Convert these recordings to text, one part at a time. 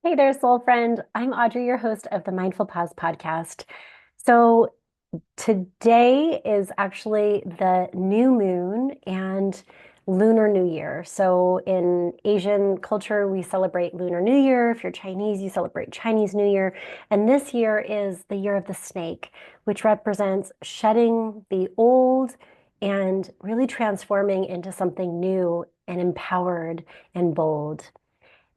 Hey there, soul friend. I'm Audrey, your host of the Mindful Pause podcast. So, today is actually the new moon and Lunar New Year. So, in Asian culture, we celebrate Lunar New Year. If you're Chinese, you celebrate Chinese New Year. And this year is the year of the snake, which represents shedding the old and really transforming into something new and empowered and bold.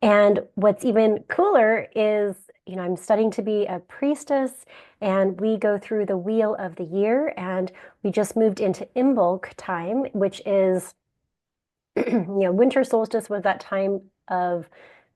And what's even cooler is, I'm studying to be a priestess, and we go through the wheel of the year, and we just moved into Imbolc time, which is, winter solstice was that time of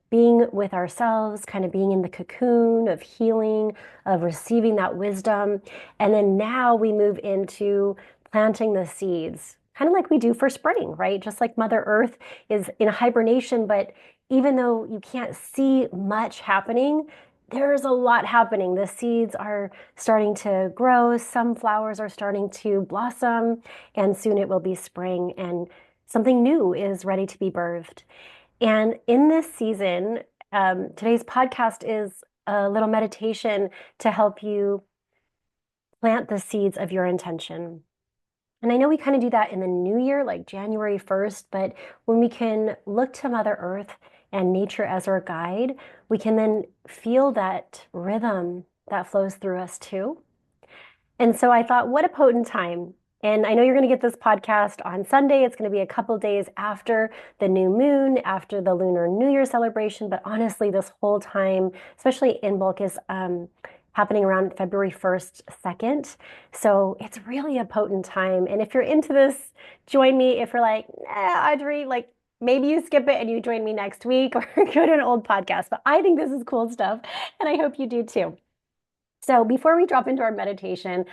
being with ourselves, kind of being in the cocoon of healing, of receiving that wisdom. And then now we move into planting the seeds, kind of like we do for spring, right? Just like Mother Earth is in hibernation, but even though you can't see much happening, there's a lot happening. The seeds are starting to grow, some flowers are starting to blossom, and soon it will be spring, and something new is ready to be birthed. And in this season, today's podcast is a little meditation to help you plant the seeds of your intention. And I know we kind of do that in the new year, like January 1st, but when we can look to Mother Earth and nature as our guide, we can then feel that rhythm that flows through us too. And so I thought, what a potent time. And I know you're going to get this podcast on Sunday. It's going to be a couple days after the new moon, after the Lunar New Year celebration. But honestly, this whole time, especially in bulk, is happening around February 1st, 2nd. So it's really a potent time. And if you're into this, join me. If you're like, Audrey, like maybe you skip it and you join me next week or go to an old podcast. But I think this is cool stuff. And I hope you do too. So before we drop into our meditation,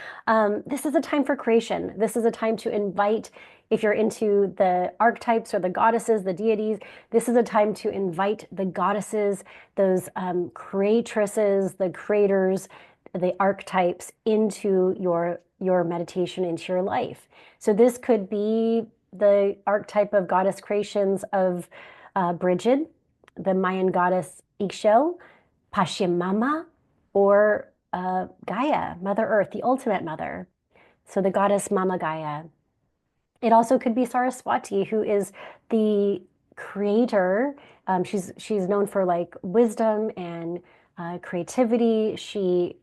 this is a time for creation. This is a time to invite, if you're into the archetypes or the goddesses, the deities, this is a time to invite the goddesses, those creatresses, the creators, the archetypes into your meditation, into your life. So this could be the archetype of goddess creations of Bridget, the Mayan goddess Ixchel, Pachamama, or Gaia, Mother Earth, the ultimate mother. So the goddess Mama Gaia. It also could be Saraswati, who is the creator. She's known for like wisdom and creativity. She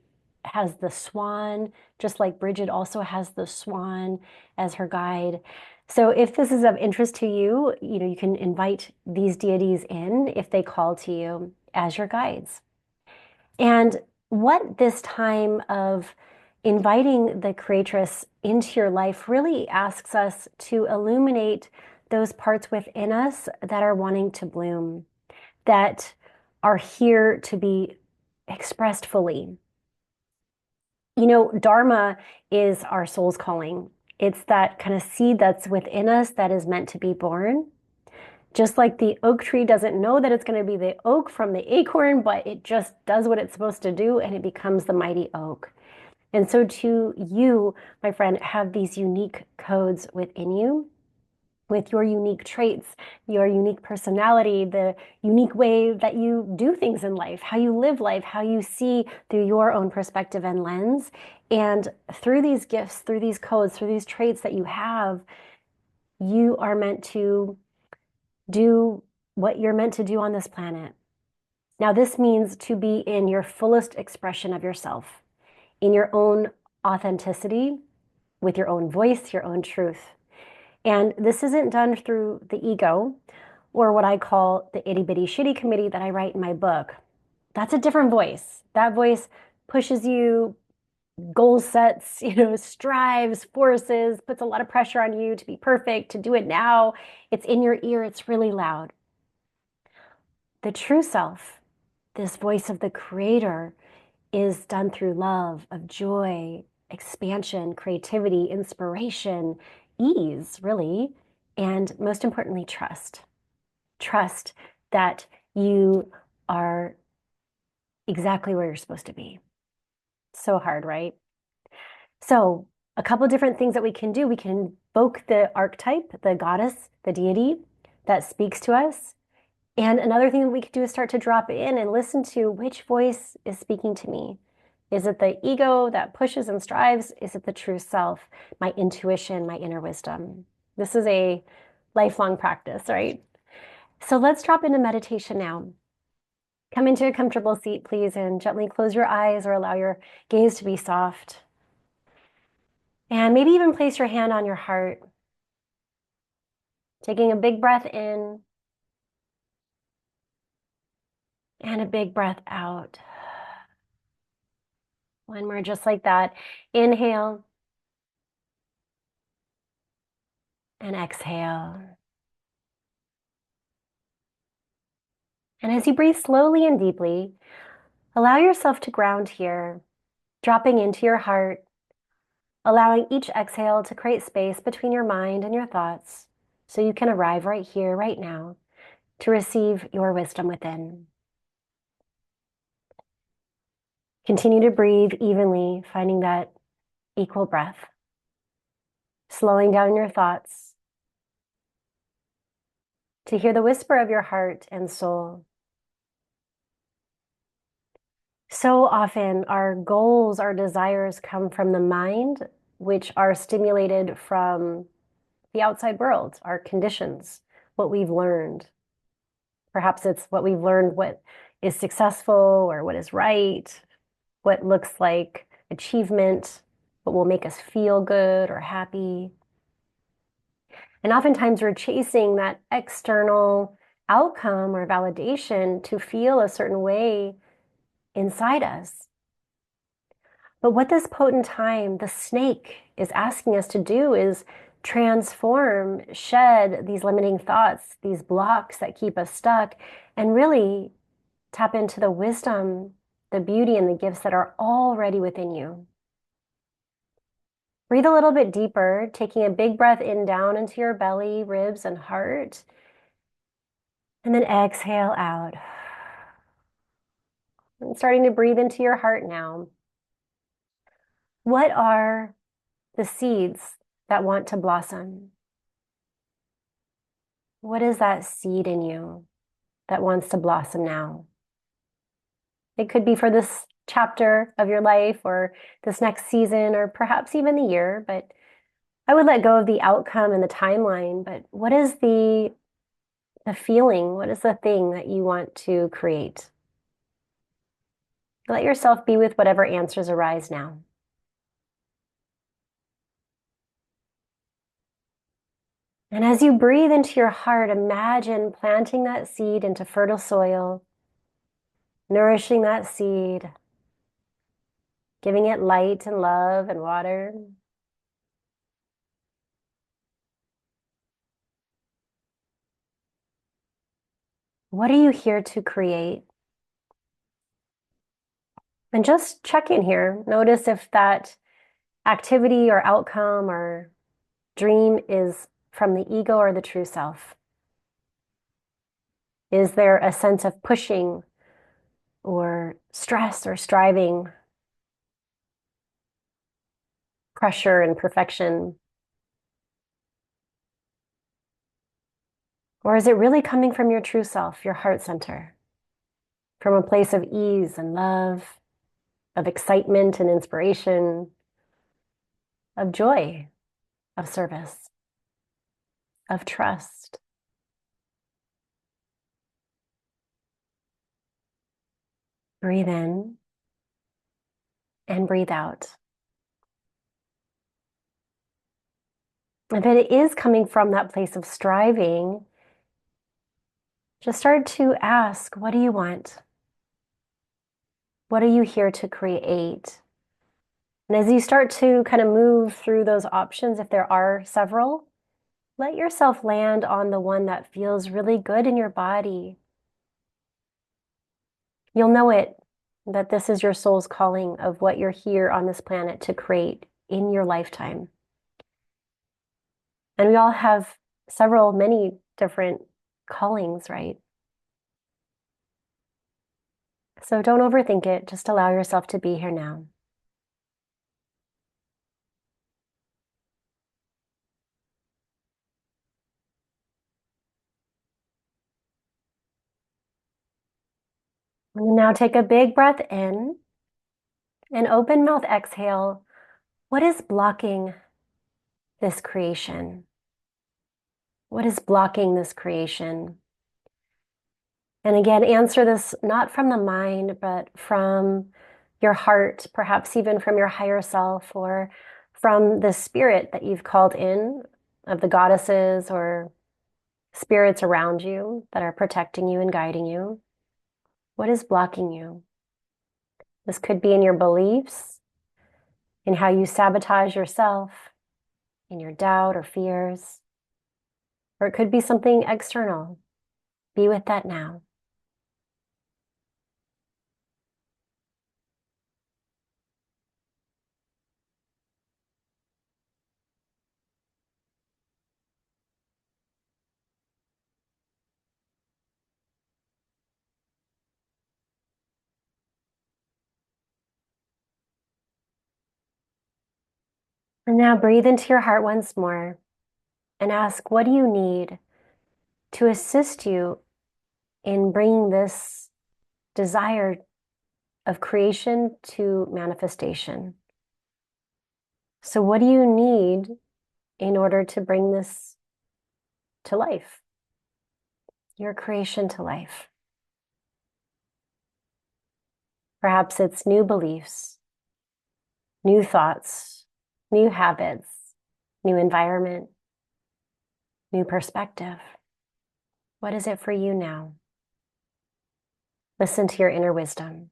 has the swan, just like Bridget also has the swan as her guide. So if this is of interest to you, you can invite these deities in if they call to you as your guides. And what this time of inviting the creatress into your life really asks us to illuminate those parts within us that are wanting to bloom, that are here to be expressed fully. Dharma is our soul's calling. It's that kind of seed that's within us that is meant to be born. Just like the oak tree doesn't know that it's going to be the oak from the acorn, but it just does what it's supposed to do and it becomes the mighty oak. And so to you, my friend, have these unique codes within you with your unique traits, your unique personality, the unique way that you do things in life, how you live life, how you see through your own perspective and lens. And through these gifts, through these codes, through these traits that you have, you are meant to do what you're meant to do on this planet. Now, this means to be in your fullest expression of yourself, in your own authenticity, with your own voice, your own truth. And this isn't done through the ego or what I call the itty bitty shitty committee that I write in my book. That's a different voice. That voice pushes you, goal sets, strives, forces, puts a lot of pressure on you to be perfect, to do it now. It's in your ear, it's really loud. The true self, this voice of the creator, is done through love, of joy, expansion, creativity, inspiration, ease, really, and most importantly, trust. Trust that you are exactly where you're supposed to be. So hard, right? So, a couple different things that we can do. We can invoke the archetype, the goddess, the deity that speaks to us. And another thing that we could do is start to drop in and listen to which voice is speaking to me. Is it the ego that pushes and strives? Is it the true self, my intuition, my inner wisdom? This is a lifelong practice, right? So let's drop into meditation now. Come into a comfortable seat, please, and gently close your eyes or allow your gaze to be soft. And maybe even place your hand on your heart, taking a big breath in and a big breath out. One more just like that. Inhale and exhale. And as you breathe slowly and deeply, allow yourself to ground here, dropping into your heart, allowing each exhale to create space between your mind and your thoughts so you can arrive right here, right now, to receive your wisdom within. Continue to breathe evenly, finding that equal breath, slowing down your thoughts to hear the whisper of your heart and soul. So often our goals, our desires come from the mind, which are stimulated from the outside world, our conditions, what we've learned. Perhaps it's what we've learned, what is successful or what is right, what looks like achievement, what will make us feel good or happy. And oftentimes we're chasing that external outcome or validation to feel a certain way inside us. But what this potent time, the snake, is asking us to do is transform, shed these limiting thoughts, these blocks that keep us stuck, and really tap into the wisdom, the beauty, and the gifts that are already within you. Breathe a little bit deeper, taking a big breath in down into your belly, ribs, and heart. And then exhale out. And starting to breathe into your heart now. What are the seeds that want to blossom? What is that seed in you that wants to blossom now? It could be for this chapter of your life or this next season or perhaps even the year, but I would let go of the outcome and the timeline. But what is the feeling? What is the thing that you want to create? Let yourself be with whatever answers arise now. And as you breathe into your heart, imagine planting that seed into fertile soil, nourishing that seed, giving it light and love and water. What are you here to create? And just check in here. Notice if that activity or outcome or dream is from the ego or the true self. Is there a sense of pushing or stress or striving, pressure and perfection? Or is it really coming from your true self, your heart center, from a place of ease and love, of excitement and inspiration, of joy, of service, of trust? Breathe in and breathe out. If it is coming from that place of striving, just start to ask, what do you want? What are you here to create? And as you start to kind of move through those options, if there are several, let yourself land on the one that feels really good in your body. You'll know it, that this is your soul's calling of what you're here on this planet to create in your lifetime. And we all have many different callings, right? So don't overthink it. Just allow yourself to be here now. And now take a big breath in and open mouth exhale. What is blocking this creation? What is blocking this creation? And again, answer this not from the mind, but from your heart, perhaps even from your higher self or from the spirit that you've called in of the goddesses or spirits around you that are protecting you and guiding you. What is blocking you? This could be in your beliefs, in how you sabotage yourself, in your doubt or fears, or it could be something external. Be with that now. And now breathe into your heart once more and ask, what do you need to assist you in bringing this desire of creation to manifestation? So, what do you need in order to bring this to life, your creation to life? Perhaps it's new beliefs, new thoughts, new habits, new environment, new perspective. What is it for you now? Listen to your inner wisdom.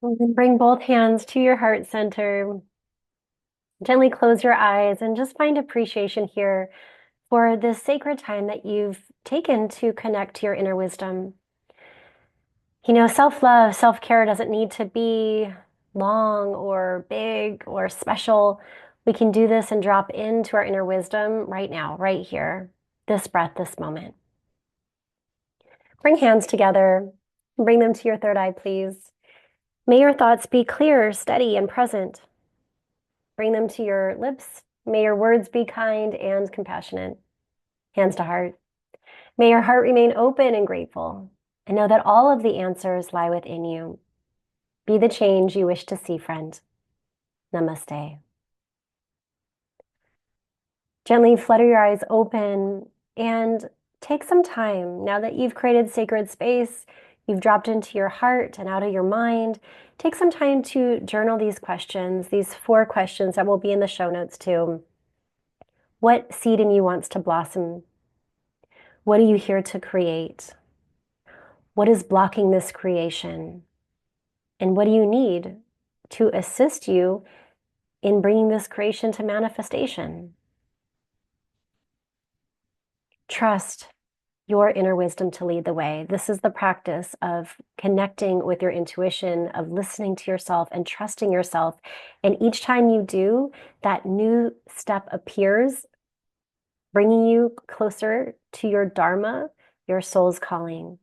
And then bring both hands to your heart center. Gently close your eyes and just find appreciation here for this sacred time that you've taken to connect to your inner wisdom. You know, self-love, self-care doesn't need to be long or big or special. We can do this and drop into our inner wisdom right now, right here, this breath, this moment. Bring hands together. Bring them to your third eye, please. May your thoughts be clear, steady, and present. Bring them to your lips. May your words be kind and compassionate. Hands to heart. May your heart remain open and grateful, and know that all of the answers lie within you. Be the change you wish to see, friend. Namaste. Gently flutter your eyes open and take some time. Now that you've created sacred space, you've dropped into your heart and out of your mind, take some time to journal these questions, these 4 questions that will be in the show notes too. What seed in you wants to blossom? What are you here to create? What is blocking this creation? And what do you need to assist you in bringing this creation to manifestation? Trust your inner wisdom to lead the way. This is the practice of connecting with your intuition, of listening to yourself and trusting yourself. And each time you do, that new step appears, bringing you closer to your dharma, your soul's calling.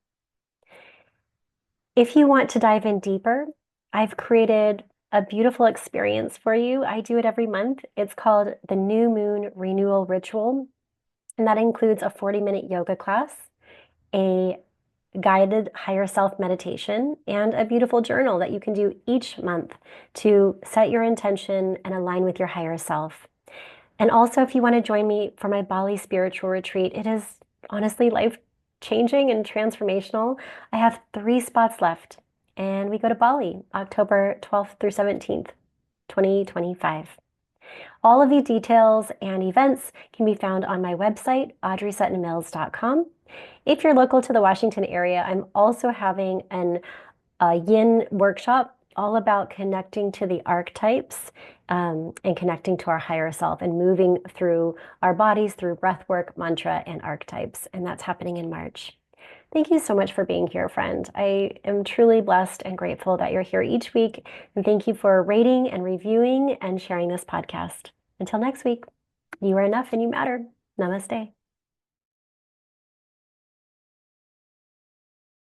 If you want to dive in deeper, I've created a beautiful experience for you. I do it every month. It's called the New Moon Renewal Ritual, and that includes a 40-minute yoga class, a guided higher self meditation, and a beautiful journal that you can do each month to set your intention and align with your higher self. And also, if you want to join me for my Bali spiritual retreat, it is honestly life-changing and transformational. I have 3 spots left, and we go to Bali, October 12th through 17th, 2025. All of the details and events can be found on my website, audreysuttonmills.com. If you're local to the Washington area, I'm also having a yin workshop all about connecting to the archetypes and connecting to our higher self and moving through our bodies through breath work, mantra, and archetypes. And that's happening in March. Thank you so much for being here, friend. I am truly blessed and grateful that you're here each week. And thank you for rating and reviewing and sharing this podcast. Until next week, you are enough and you matter. Namaste.